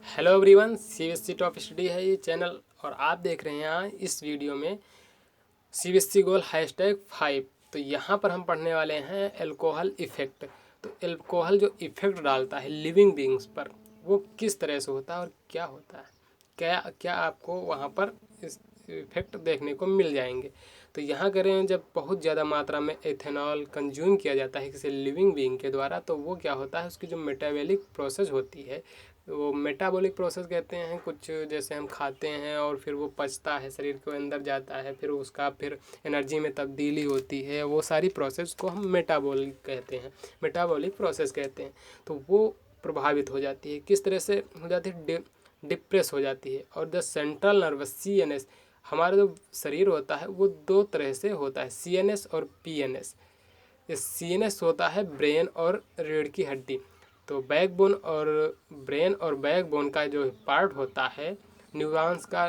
Hello everyone, CBSE top study है ये channel और आप देख रहे हैं यहाँ इस वीडियो में सीबीएसई गोल #5। तो यहाँ पर हम पढ़ने वाले हैं अल्कोहल इफ़ेक्ट। तो अल्कोहल जो इफ़ेक्ट डालता है लिविंग बींग्स पर वो किस तरह से होता है और क्या होता है, क्या क्या आपको वहाँ पर इस इफ़ेक्ट देखने को मिल जाएंगे। तो यहाँ करें जब बहुत ज़्यादा मात्रा में एथेनॉल कंज्यूम किया जाता है किसी लिविंग बीइंग के द्वारा तो वो क्या होता है, उसकी जो मेटाबॉलिक प्रोसेस होती है वो मेटाबॉलिक प्रोसेस कहते हैं। कुछ जैसे हम खाते हैं और फिर वो पचता है, शरीर के अंदर जाता है, फिर उसका फिर एनर्जी में तब्दीली होती है, वो सारी प्रोसेस को हम मेटाबॉलिक कहते हैं, मेटाबॉलिक प्रोसेस कहते हैं। तो वो प्रभावित हो जाती है। किस तरह से हो जाती है? डिप्रेस हो जाती है। और द सेंट्रल नर्वस CNS, हमारा जो शरीर होता है वो दो तरह से होता है, CNS और PNS। ये CNS होता है ब्रेन और रीढ़ की हड्डी। तो बैकबोन और ब्रेन और बैकबोन का जो पार्ट होता है न्यूरॉन्स का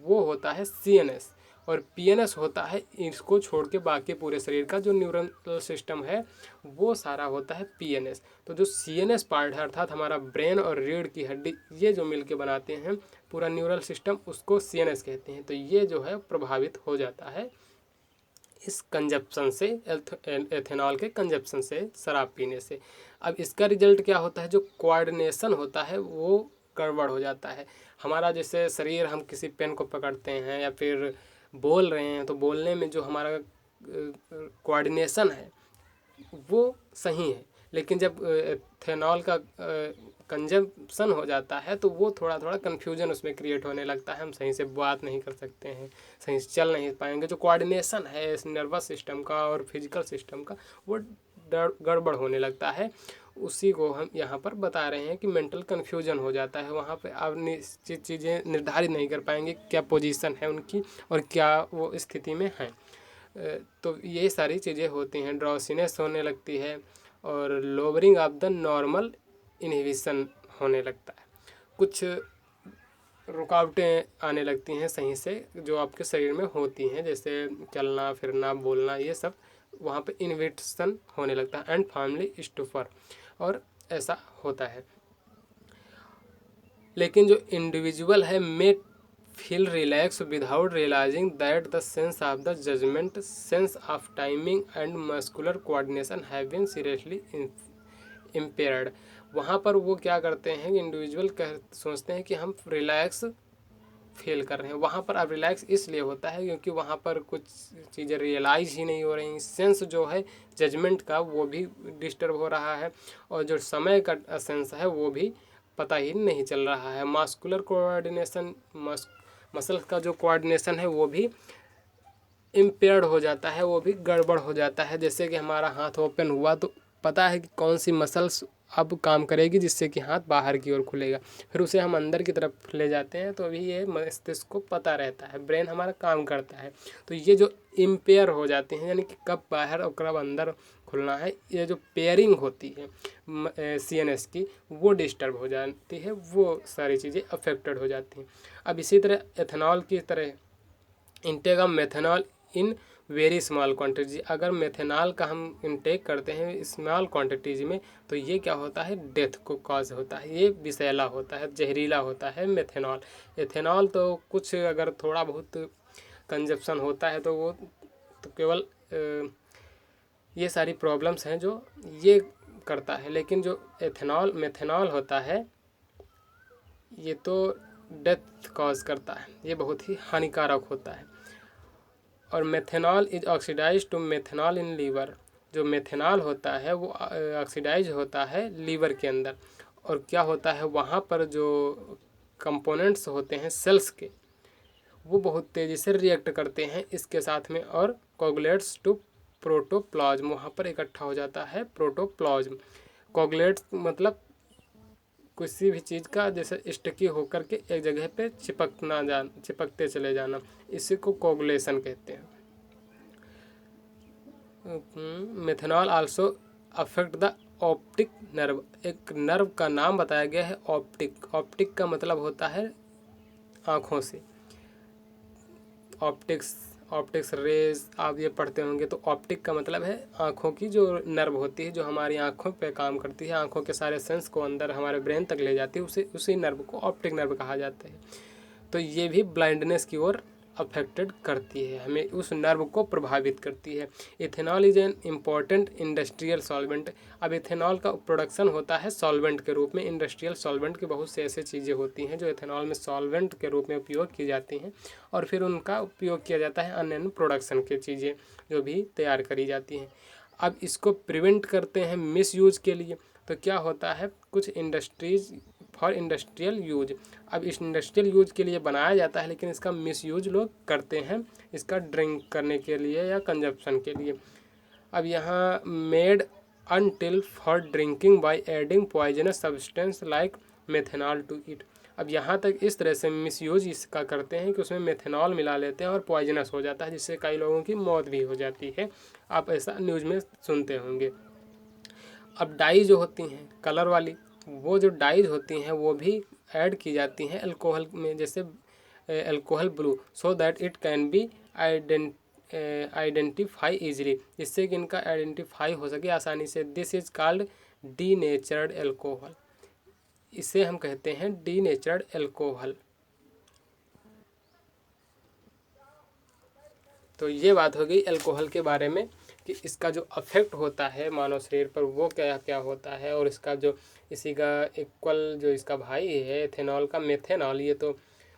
वो होता है CNS। और PNS होता है इसको छोड़ के बाकी पूरे शरीर का जो न्यूरल सिस्टम है वो सारा होता है PNS। तो जो CNS पार्ट है अर्थात हमारा ब्रेन और रीढ़ की हड्डी ये जो मिलके बनाते हैं पूरा न्यूरल सिस्टम, उसको CNS कहते हैं। तो ये जो है प्रभावित हो जाता है इस कंजप्शन से, एथेनॉल के कंजप्शन से, शराब पीने से। अब इसका रिजल्ट क्या होता है? जो कोऑर्डिनेशन होता है वो गड़बड़ हो जाता है। हमारा जैसे शरीर, हम किसी पेन को पकड़ते हैं या फिर बोल रहे हैं तो बोलने में जो हमारा कोऑर्डिनेशन है वो सही है, लेकिन जब एथेनॉल का कंजम्पशन हो जाता है तो वो थोड़ा थोड़ा कन्फ्यूजन उसमें क्रिएट होने लगता है। हम सही से बात नहीं कर सकते हैं, सही से चल नहीं पाएंगे। जो कोऑर्डिनेशन है इस नर्वस सिस्टम का और फिजिकल सिस्टम का वो गड़बड़ होने लगता है। उसी को हम यहाँ पर बता रहे हैं कि मेंटल कन्फ्यूजन हो जाता है। वहाँ पे आप निश्चित चीज़ें निर्धारित नहीं कर पाएंगे क्या पोजीशन है उनकी और क्या वो स्थिति में हैं। तो ये सारी चीज़ें होती हैं। ड्रॉसीनेस होने लगती है और lowering of the normal inhibition होने लगता है। कुछ रुकावटें आने लगती हैं सही से जो आपके शरीर में होती हैं, जैसे चलना फिरना बोलना, ये सब वहाँ पे इनहिबिशन होने लगता है। एंड फाइनली स्टूपर, और ऐसा होता है। लेकिन जो इंडिविजुअल है may feel relax without realising that the sense of the judgment, sense of timing and muscular coordination have been seriously impaired. वहाँ पर वो क्या करते हैं, इंडिविजुअल सोचते हैं कि हम रिलैक्स फील कर रहे हैं। वहाँ पर अब रिलैक्स इसलिए होता है क्योंकि वहाँ पर कुछ चीज़ें रियलाइज ही नहीं हो रही। सेंस जो है जजमेंट का वो भी डिस्टर्ब हो रहा है और जो समय का सेंस है वो भी पता ही नहीं चल रहा है। मस्कुलर कोऑर्डिनेशन, मसल्स का जो कोऑर्डिनेशन है वो भी इम्पेयर्ड हो जाता है, वो भी गड़बड़ हो जाता है। जैसे कि हमारा हाथ ओपन हुआ तो पता है कि कौन सी मसल्स अब काम करेगी जिससे कि हाथ बाहर की ओर खुलेगा, फिर उसे हम अंदर की तरफ ले जाते हैं तो अभी ये मस्तिष्क को पता रहता है, ब्रेन हमारा काम करता है। तो ये जो इम्पेयर हो जाते हैं यानी कि कब बाहर और कब अंदर खुलना है, ये जो पेयरिंग होती है CNS की वो डिस्टर्ब हो जाती है, वो सारी चीज़ें अफेक्टेड हो जाती हैं। अब इसी तरह एथेनॉल की तरह intake of methanol in very small quantity, अगर मेथेनॉल का हम इंटेक करते हैं स्मॉल क्वांटिटीज में तो ये क्या होता है, डेथ को कॉज होता है। ये विषैला होता है, जहरीला होता है मेथेनॉल। एथेनॉल तो कुछ अगर थोड़ा बहुत कंजप्शन होता है तो वो तो केवल ये सारी प्रॉब्लम्स हैं जो ये करता है, लेकिन जो मेथेनॉल होता है ये तो डेथ कॉज करता है, ये बहुत ही हानिकारक होता है। और methanol is oxidise to methanol in liver, जो मेथेनॉल होता है वो ऑक्सीडाइज होता है लीवर के अंदर। और क्या होता है वहाँ पर जो कंपोनेंट्स होते हैं सेल्स के वो बहुत तेज़ी से रिएक्ट करते हैं इसके साथ में और कोगुलेट्स टू प्रोटोप्लाज्म, वहाँ पर इकट्ठा हो जाता है प्रोटोप्लाज्म। कोगुलेट्स मतलब किसी भी चीज़ का जैसे स्टिकी होकर के एक जगह पे चिपकते चले जाना, इसी को कोगुलेशन कहते हैं। Methanol also affect the optic nerve, एक नर्व का नाम बताया गया है ऑप्टिक। ऑप्टिक का मतलब होता है आँखों से, ऑप्टिक्स ऑप्टिक्स रेज आप ये पढ़ते होंगे। तो ऑप्टिक का मतलब है आँखों की जो नर्व होती है, जो हमारी आँखों पे काम करती है, आँखों के सारे सेंस को अंदर हमारे ब्रेन तक ले जाती है, उसी नर्व को ऑप्टिक नर्व कहा जाता है। तो ये भी ब्लाइंडनेस की ओर अफेक्टेड करती है, हमें उस नर्व को प्रभावित करती है। Ethanol is an important industrial solvent. अब इथेनॉल का प्रोडक्शन होता है सॉल्वेंट के रूप में। इंडस्ट्रियल सॉल्वेंट की बहुत से ऐसे चीज़ें होती हैं जो इथेनॉल में सॉल्वेंट के रूप में उपयोग की जाती हैं, और फिर उनका उपयोग किया जाता है अन्य प्रोडक्शन की चीज़ें जो भी तैयार करी जाती हैं। अब इसको प्रिवेंट करते हैं मिस यूज के लिए। तो क्या होता है, कुछ इंडस्ट्रीज फॉर इंडस्ट्रियल यूज। अब इस इंडस्ट्रियल यूज के लिए बनाया जाता है, लेकिन इसका मिस यूज लोग करते हैं इसका ड्रिंक करने के लिए या कंजप्शन के लिए। अब यहाँ made until for drinking by adding poisonous substance like methanol to it. अब यहाँ तक इस तरह से मिसयूज इसका करते हैं कि उसमें मेथेनॉल मिला लेते हैं और पॉइजनस हो जाता है, जिससे कई लोगों की मौत भी हो जाती है। आप ऐसा न्यूज़ में सुनते होंगे। अब डाई जो होती हैं कलर वाली, वो जो डाइज होती हैं वो भी ऐड की जाती हैं अल्कोहल में, जैसे alcohol blue, so that it can be identify easily, जिससे कि इनका आइडेंटिफाई हो सके आसानी से। This is called denatured alcohol. इसे हम कहते हैं डीनेचर्ड एल्कोहल। तो ये बात हो गई अल्कोहल के बारे में कि इसका जो अफेक्ट होता है मानव शरीर पर वो क्या क्या होता है, और इसका जो इसी का इक्वल जो इसका भाई है एथेनॉल का मेथेनॉल, ये तो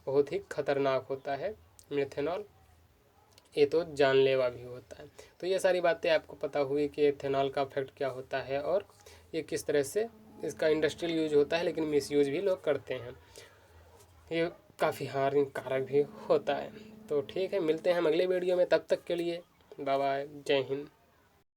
बहुत ही खतरनाक होता है मेथेनॉल, ये तो जानलेवा भी होता है। तो ये सारी बातें आपको पता हुई कि एथेनॉल का अफेक्ट क्या होता है और ये किस तरह से इसका इंडस्ट्रियल यूज होता है, लेकिन मिस यूज भी लोग करते हैं, ये काफ़ी हानिकारक भी होता है। तो ठीक है, मिलते हैं हम अगले वीडियो में, तब तक के लिए बाय बाय, जय हिंद।